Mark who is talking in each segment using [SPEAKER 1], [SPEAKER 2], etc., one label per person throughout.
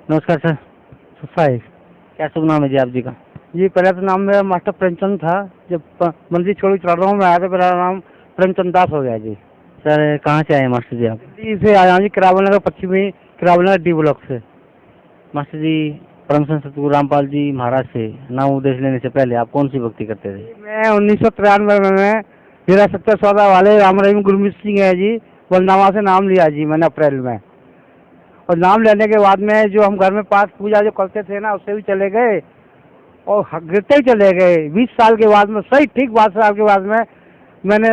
[SPEAKER 1] नमस्कार सर।
[SPEAKER 2] साहिब
[SPEAKER 1] क्या शुभ नाम है जी आप जी का?
[SPEAKER 2] जी, पहले तो नाम मेरा मास्टर प्रेमचंद था। जब मंदिर छोड़ के चढ़ रहा हूँ मैं आया तो मेरा नाम प्रेमचंद दास हो गया जी।
[SPEAKER 1] सर कहाँ से आए मास्टर जी आप?
[SPEAKER 2] दिल्ली से आया हूँ जी, किरावल नगर पश्चिमी किरावल नगर डी ब्लॉक से।
[SPEAKER 1] मास्टर जी, परम संत सतगुरु रामपाल जी महाराज से नाम उपदेश लेने से पहले आप कौन सी भक्ति करते थे?
[SPEAKER 2] मैं 1993 में मेरा 70 वाले राम रहीम गुरमीत सिंह है जी, वलनामा से नाम लिया जी मैंने अप्रैल में। और नाम लेने के बाद में जो हम घर में पाठ पूजा जो करते थे ना उससे भी चले गए और गिरते ही चले गए। 20 साल के बाद में, सही ठीक 22 साल के बाद में मैंने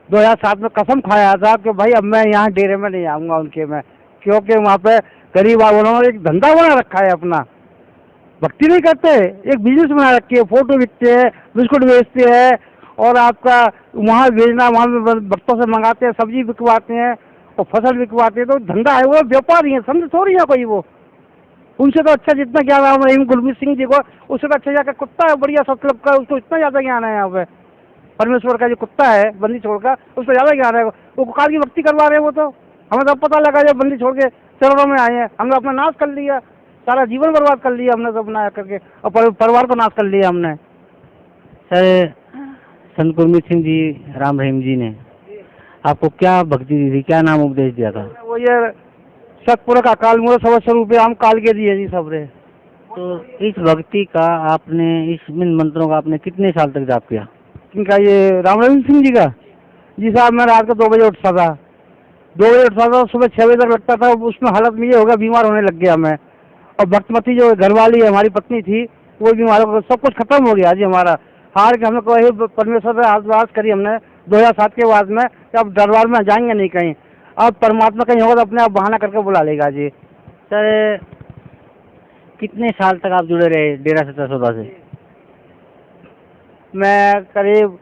[SPEAKER 2] 2007 में कसम खाया था कि भाई अब मैं यहाँ डेरे में नहीं आऊँगा उनके में, क्योंकि वहाँ पे गरीब उन्होंने एक धंधा बना रखा है अपना। भक्ति नहीं करते, एक बिजनेस बना रखी है, फोटो बिकते हैं, बिस्कुट बेचते हैं और आपका वहाँ भेजना, वहाँ भक्तों से मंगाते हैं, सब्जी बिकवाते हैं और फसल बिकवाते हैं। तो धंधा है, वो व्यापारी है, समझ थोड़ी है कोई वो। उनसे तो अच्छा जितना ज्ञान है रहीम गुरमीत सिंह जी को, उससे तो अच्छा जाकर कुत्ता है बढ़िया सतलब का, उसको इतना ज़्यादा ज्ञान है। यहाँ पे परमेश्वर का जो कुत्ता है बंदी छोड़ का, उसको ज़्यादा ज्ञान है। वो कुकार की भक्ति करवा रहे हैं वो तो। हमें तो अब पता लगा जब बंदी छोड़ के चरणों में आए हैं। हमने अपना नाश कर लिया, सारा जीवन बर्बाद कर लिया हमने, सब बनाया करके, और परिवार को नाश कर लिया हमने।
[SPEAKER 1] सर संत गुरमीत सिंह जी राम रहीम जी ने आपको क्या भक्ति दी थी, क्या नाम उपदेश दिया था?
[SPEAKER 2] वो ये सतपुर का काल मूल सब स्वरूप हम काल के दिए जी सबरे।
[SPEAKER 1] तो इस भक्ति का आपने, इस इन मंत्रों का आपने कितने साल तक जाप किया?
[SPEAKER 2] इनका ये राम रहीम सिंह जी का जी साहब, मैं रात को 2 बजे उठता था, 2 बजे उठता था, सुबह 6 बजे तक लगता था। उसमें हालत में ये हो गया, बीमार होने लग गया मैं। और भक्तमती जो घरवाली है हमारी पत्नी थी, वो बीमार हो, सब कुछ खत्म हो गया जी हमारा। हार के हमने कहा परमेश्वर से आशीर्वाद करी हमने 2007 के बाद में कि अब दरबार में जाएंगे नहीं कहीं, अब परमात्मा कहीं होगा तो अपने आप बहाना करके बुला लेगा जी।
[SPEAKER 1] सर कितने साल तक आप जुड़े रहे डेरा सच्चा सौदा से?
[SPEAKER 2] मैं करीब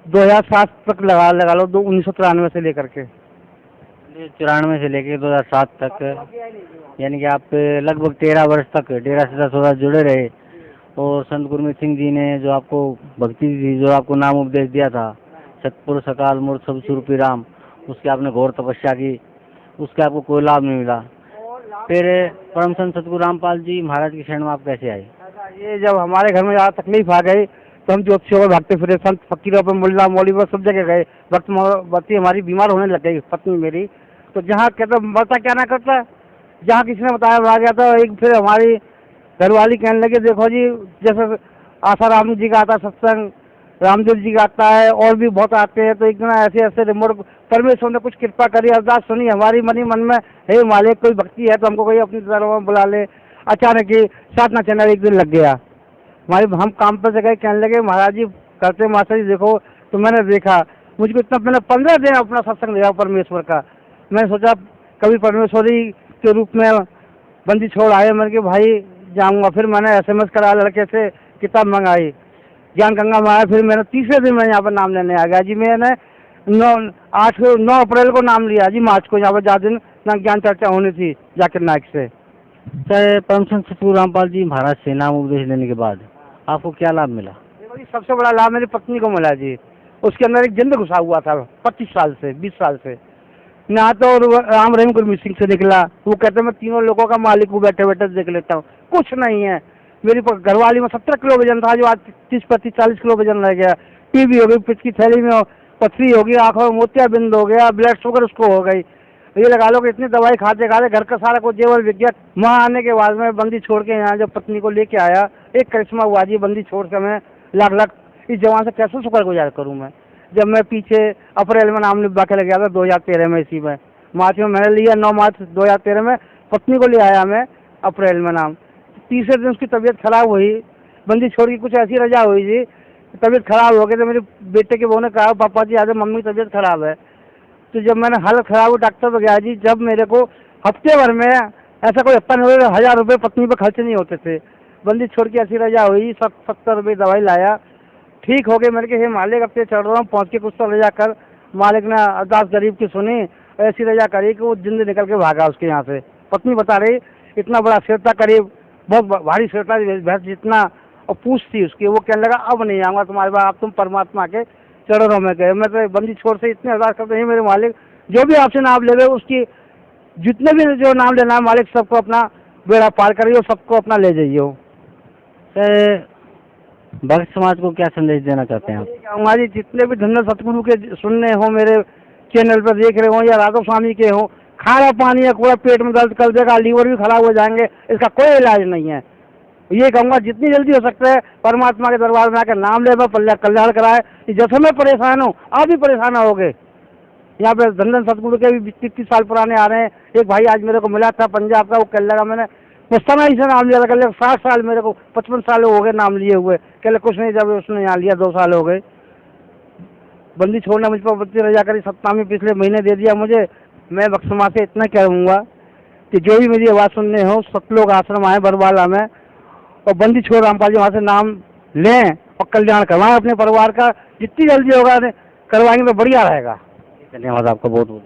[SPEAKER 2] 2007 तक लगा लो, 1993 से लेकर के।
[SPEAKER 1] 94 से लेकर 2007 तक, यानी कि आप लगभग 13 वर्ष तक डेरा सच्चा सौदा जुड़े रहे। और संत गुरमीत सिंह जी ने जो आपको भक्ति दी थी, जो आपको नाम उपदेश दिया था, सतपुर सकाल मूर्त सब स्वरूपी राम, उसकी आपने घोर तपस्या की, उसका आपको कोई लाभ नहीं मिला। फिर परम संत सतगुरु रामपाल जी महाराज की शरण में आप कैसे आए?
[SPEAKER 2] ये जब हमारे घर में ज़्यादा तकलीफ आ गई तो हम ज्योतिषियों को भागते फिरे, संत फकीरों पर, मुल्ला मौली पर, सब जगह गए। बत्ती हमारी बीमार होने लग गई पत्नी मेरी, तो जहाँ कहते बता क्या ना करता, जहाँ किसी ने बताया आ गया था। एक फिर हमारी घरवाली कहने लगी देखो जी, जैसे आसाराम जी का आता सत्संग, रामदेव जी का आता है और भी बहुत आते हैं, तो एक दिन ऐसे ऐसे रिमोट परमेश्वर ने कुछ कृपा करी, अरदास सुनी हमारी मनी मन में, हे मालिक कोई भक्ति है तो हमको कोई अपनी दरबार में बुला ले। अचानक ही साधना चैनल एक दिन लग गया हमारे, हम काम पर से गए, कहने लगे महाराज जी करते मास्टर जी देखो। तो मैंने देखा, मुझको इतना, मैंने 15 दिन अपना सत्संग दिया परमेश्वर का। मैंने सोचा कभी परमेश्वरी के रूप में बंदी छोड़ आए, मैंने कि भाई जाऊँगा। फिर मैंने SMS करा, लड़के से किताब मंगाई, ज्ञान गंगा में आया। फिर मैंने तीसरे दिन मैं यहाँ पर नाम लेने आ गया जी। मैंने 9 अप्रैल को नाम लिया जी, मार्च को यहाँ पर जा दिन ना ज्ञान चर्चा होनी थी जाकिर नायक से।
[SPEAKER 1] सर परम संत सतगुरु रामपाल जी महाराज से नाम उपदेश लेने के बाद आपको क्या लाभ मिला?
[SPEAKER 2] देखो जी, सबसे बड़ा लाभ मेरी पत्नी को मिला जी। उसके अंदर एक जिंद घुसा हुआ था 25 साल से, 20 साल से ना, तो राम रहीम गुरमीत सिंह से निकला। वो कहते मैं तीनों लोगों का मालिक हूँ, बैठे बैठे देख लेता हूँ, कुछ नहीं है। मेरी घरवाली में 17 किलो वजन था, जो आज 30-35-40 किलो वजन रह गया। टीबी हो गई, पित्त की थैली में पथरी हो गई, आंखों में मोतियाबिंद हो गया, ब्लड शुगर उसको हो गई। ये लगा लो कि इतनी दवाई खाते खाते घर का सारा कुछ जेवर बिक गया। वहाँ आने के बाद में बंदी छोड़ के यहाँ जब पत्नी को लेके आया, एक करिश्मा हुआ जी। बंदी छोड़ के मैं लाख इस जवान से कैसे शुक्रगुजार करूँ मैं, जब मैं पीछे अप्रैल में नाम लिखवा के लग गया था 2013 में। इसी में मार्च में मैंने लिया, 9 मार्च 2013 में पत्नी को ले आया मैं, अप्रैल में नाम। तीसरे दिन उसकी तबीयत खराब हुई, बंदी छोड़ की कुछ ऐसी रजा हुई जी, तबीयत खराब हो गई। तो मेरे बेटे के बहू ने कहा पापा जी आज मम्मी की तबीयत खराब है। तो जब मैंने हालत खराब हुई डॉक्टर पर गया जी, जब मेरे को हफ्ते भर में ऐसा कोई हफ्ता नहीं हुआ 1000 रुपये पत्नी पर खर्च नहीं होते थे। बंदी छोड़ की ऐसी रजा हुई, 70 रुपये दवाई लाया, ठीक हो गए। मैंने कहा हे मालिक अब चढ़ रहा हूँ, पहुँच के कुछ तो रजा कर। मालिक ने अरदास गरीब की सुनी, ऐसी रजा करी कि वो जिंद निकल के भागा उसके यहाँ से। पत्नी बता रही इतना बड़ा सिर था, करीब बहुत भारी सिर था, भैंस जितना, और पूछ थी उसकी। वो कहने लगा अब नहीं आऊँगा तुम्हारे पास, अब तुम परमात्मा के चरणों में गए। मैं तो बंदी छोड़ से इतने अरदास करते हैं मेरे मालिक, जो भी आपसे नाम ले उसकी जितने भी जो नाम लेना है मालिक सबको अपना बेड़ा पार करियो, सबको अपना ले जाइयो।
[SPEAKER 1] सर भक्त समाज को क्या संदेश देना चाहते हैं आप?
[SPEAKER 2] हमारी जितने भी धन्य सतगुरु के सुनने हो, मेरे चैनल पर देख रहे हो या राधा स्वामी के हो, खाना पानी या कूड़ा पेट में दर्द कर देगा, लीवर भी खराब हो जाएंगे, इसका कोई इलाज नहीं है। ये कहूँगा जितनी जल्दी हो सकता है परमात्मा के दरबार में आकर नाम ले, कल्याण कराए। जैसे मैं परेशान हूँ आप भी परेशान होगे। यहाँ पे धन सतगुरु के भी 30 साल पुराने आ रहे हैं। एक भाई आज मेरे को मिला था पंजाब का, वो कह लगा मैंने मुस्तनाई से नाम लिया था, कह 60 साल मेरे को 55 साल हो गए नाम लिए हुए, कह कुछ नहीं, जब उसने यहाँ लिया 2 साल हो गए। बंदी छोड़ना मुझ पर बत्ती रजा करी सप्ताह में पिछले महीने दे दिया मुझे। मैं भक्त समाज से इतना कहूँगा कि जो भी मेरी आवाज़ सुनने हो, सतलोक आश्रम आए बरवाला में, और बंदी छोड़ रामपाल जी वहाँ से नाम लें और कल्याण करवाएं अपने परिवार का। जितनी जल्दी होगा करवाएंगे तो बढ़िया रहेगा।
[SPEAKER 1] धन्यवाद आपका बहुत बहुत।